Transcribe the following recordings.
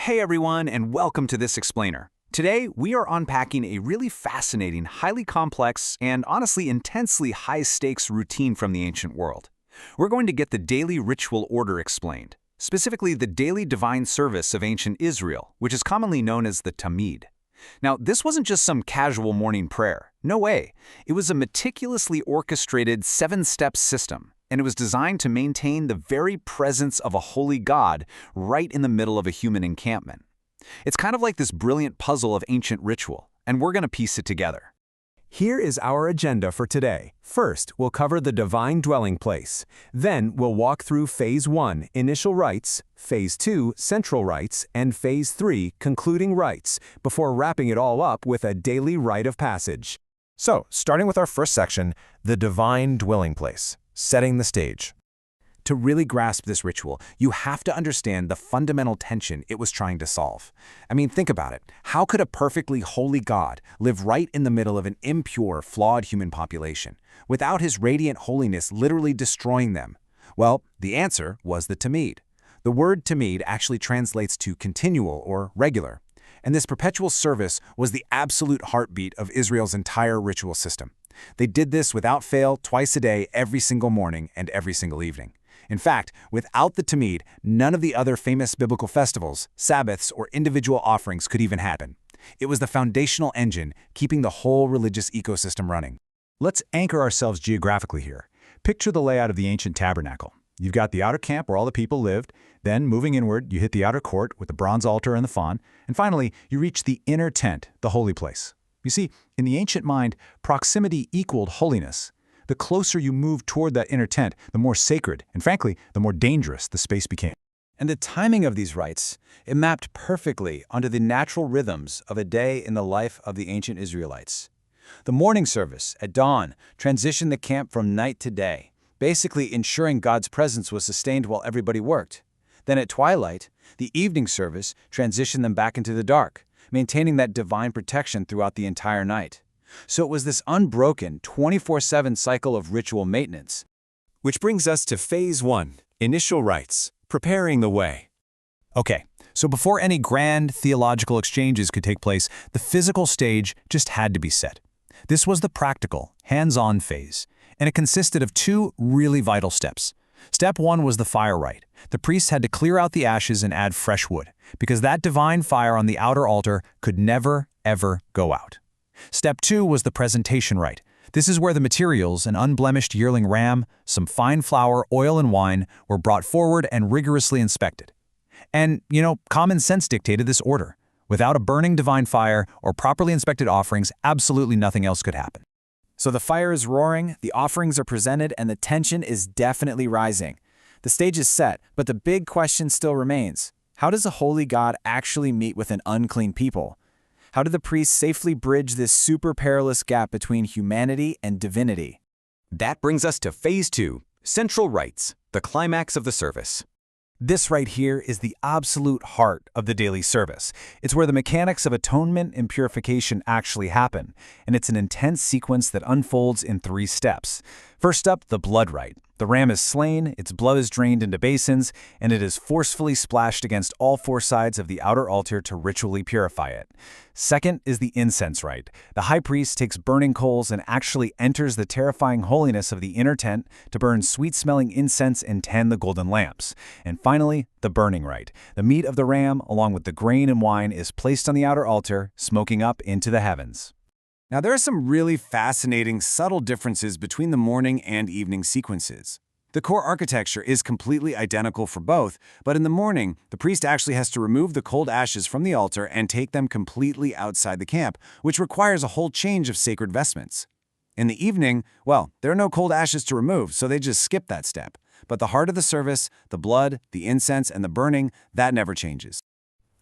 Hey everyone, and welcome to This Explainer. Today, we are unpacking a really fascinating, highly complex, and honestly intensely high-stakes routine from the ancient world. We're going to get the daily ritual order explained, specifically the daily divine service of ancient Israel, which is commonly known as the Tamid. Now, this wasn't just some casual morning prayer. No way. It was a meticulously orchestrated seven-step system, and it was designed to maintain the very presence of a holy God right in the middle of a human encampment. It's kind of like this brilliant puzzle of ancient ritual, and we're going to piece it together. Here is our agenda for today. First, we'll cover the divine dwelling place. Then, we'll walk through Phase 1, initial rites, Phase 2, central rites, and Phase 3, concluding rites, before wrapping it all up with a daily rite of passage. So, starting with our first section, the divine dwelling place, setting the stage. To really grasp this ritual, you have to understand the fundamental tension it was trying to solve. I mean, think about it. How could a perfectly holy God live right in the middle of an impure, flawed human population, without his radiant holiness literally destroying them? Well, the answer was the Tamid. The word Tamid actually translates to continual or regular, and this perpetual service was the absolute heartbeat of Israel's entire ritual system. They did this without fail twice a day, every single morning and every single evening. In fact, without the Tamid, none of the other famous biblical festivals, Sabbaths, or individual offerings could even happen. It was the foundational engine keeping the whole religious ecosystem running. Let's anchor ourselves geographically here. Picture the layout of the ancient tabernacle. You've got the outer camp where all the people lived, then moving inward, you hit the outer court with the bronze altar and the fawn, and finally, you reach the inner tent, the holy place. You see, in the ancient mind, proximity equaled holiness. The closer you moved toward that inner tent, the more sacred, and frankly, the more dangerous the space became. And the timing of these rites, it mapped perfectly onto the natural rhythms of a day in the life of the ancient Israelites. The morning service, at dawn, transitioned the camp from night to day, basically ensuring God's presence was sustained while everybody worked. Then at twilight, the evening service transitioned them back into the dark, maintaining that divine protection throughout the entire night. So it was this unbroken 24/7 cycle of ritual maintenance. Which brings us to Phase 1, initial rites, preparing the way. Okay, so before any grand theological exchanges could take place, the physical stage just had to be set. This was the practical, hands-on phase, and it consisted of two really vital steps. Step 1 was the fire rite. The priests had to clear out the ashes and add fresh wood, because that divine fire on the outer altar could never, ever go out. Step 2 was the presentation rite. This is where the materials, an unblemished yearling ram, some fine flour, oil, and wine, were brought forward and rigorously inspected. And, common sense dictated this order. Without a burning divine fire or properly inspected offerings, absolutely nothing else could happen. So the fire is roaring, the offerings are presented, and the tension is definitely rising. The stage is set, but the big question still remains. How does a holy God actually meet with an unclean people? How did the priests safely bridge this super perilous gap between humanity and divinity? That brings us to Phase 2, central rites, the climax of the service. This right here is the absolute heart of the daily service. It's where the mechanics of atonement and purification actually happen, and it's an intense sequence that unfolds in 3 steps. First up, the blood rite. The ram is slain, its blood is drained into basins, and it is forcefully splashed against all 4 sides of the outer altar to ritually purify it. Second is the incense rite. The high priest takes burning coals and actually enters the terrifying holiness of the inner tent to burn sweet-smelling incense and tend the golden lamps. And finally, the burning rite. The meat of the ram, along with the grain and wine, is placed on the outer altar, smoking up into the heavens. Now, there are some really fascinating, subtle differences between the morning and evening sequences. The core architecture is completely identical for both, but in the morning, the priest actually has to remove the cold ashes from the altar and take them completely outside the camp, which requires a whole change of sacred vestments. In the evening, well, there are no cold ashes to remove, so they just skip that step. But the heart of the service, the blood, the incense, and the burning, that never changes.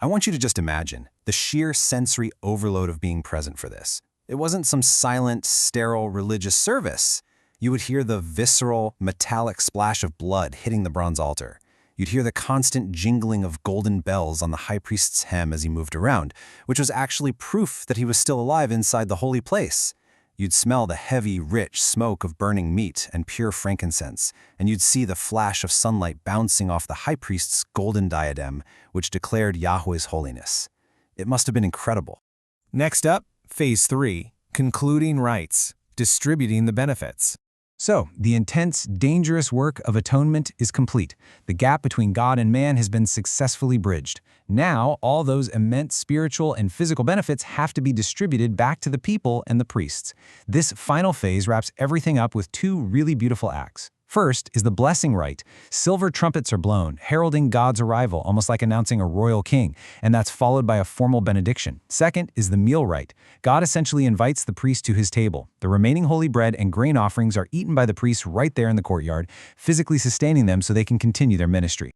I want you to just imagine the sheer sensory overload of being present for this. It wasn't some silent, sterile religious service. You would hear the visceral, metallic splash of blood hitting the bronze altar. You'd hear the constant jingling of golden bells on the high priest's hem as he moved around, which was actually proof that he was still alive inside the holy place. You'd smell the heavy, rich smoke of burning meat and pure frankincense, and you'd see the flash of sunlight bouncing off the high priest's golden diadem, which declared Yahweh's holiness. It must have been incredible. Next up, Phase 3, concluding rites, distributing the benefits. So, the intense, dangerous work of atonement is complete. The gap between God and man has been successfully bridged. Now, all those immense spiritual and physical benefits have to be distributed back to the people and the priests. This final phase wraps everything up with two really beautiful acts. First is the blessing rite. Silver trumpets are blown, heralding God's arrival, almost like announcing a royal king, and that's followed by a formal benediction. Second is the meal rite. God essentially invites the priest to his table. The remaining holy bread and grain offerings are eaten by the priests right there in the courtyard, physically sustaining them so they can continue their ministry.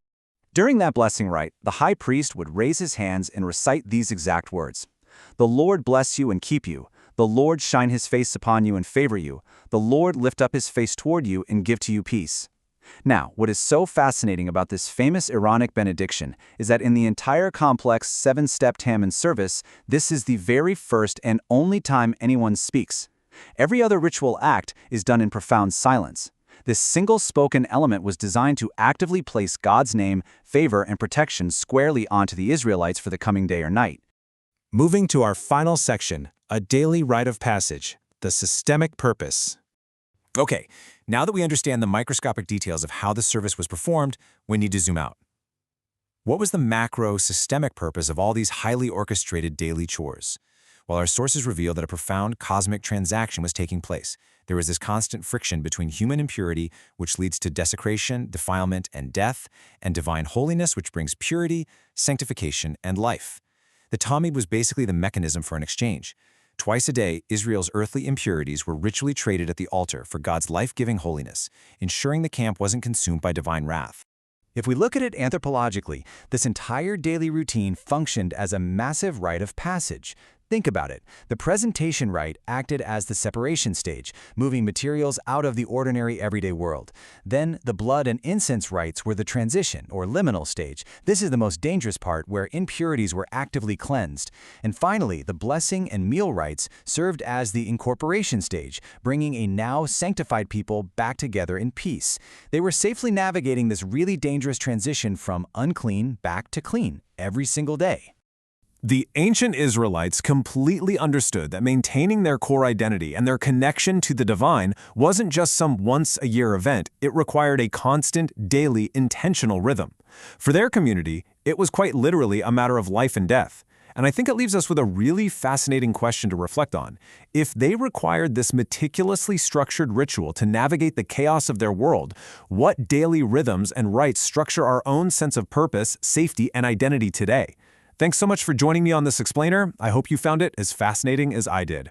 During that blessing rite, the high priest would raise his hands and recite these exact words. "The Lord bless you and keep you. The Lord shine his face upon you and favor you. The Lord lift up his face toward you and give to you peace." Now, what is so fascinating about this famous Aaronic benediction is that in the entire complex 7-step Tammuz service, this is the very first and only time anyone speaks. Every other ritual act is done in profound silence. This single spoken element was designed to actively place God's name, favor, and protection squarely onto the Israelites for the coming day or night. Moving to our final section, a daily rite of passage, the systemic purpose. Okay, now that we understand the microscopic details of how the service was performed, we need to zoom out. What was the macro, systemic purpose of all these highly orchestrated daily chores? Well, our sources reveal that a profound cosmic transaction was taking place. There was this constant friction between human impurity, which leads to desecration, defilement, and death, and divine holiness, which brings purity, sanctification, and life. The Talmud was basically the mechanism for an exchange. Twice a day, Israel's earthly impurities were ritually traded at the altar for God's life-giving holiness, ensuring the camp wasn't consumed by divine wrath. If we look at it anthropologically, this entire daily routine functioned as a massive rite of passage. Think about it. The presentation rite acted as the separation stage, moving materials out of the ordinary everyday world. Then, the blood and incense rites were the transition, or liminal stage. This is the most dangerous part, where impurities were actively cleansed. And finally, the blessing and meal rites served as the incorporation stage, bringing a now sanctified people back together in peace. They were safely navigating this really dangerous transition from unclean back to clean every single day. The ancient Israelites completely understood that maintaining their core identity and their connection to the divine wasn't just some once-a-year event. It required a constant, daily, intentional rhythm. For their community, it was quite literally a matter of life and death. And I think it leaves us with a really fascinating question to reflect on. If they required this meticulously structured ritual to navigate the chaos of their world, what daily rhythms and rites structure our own sense of purpose, safety, and identity today? Thanks so much for joining me on this explainer. I hope you found it as fascinating as I did.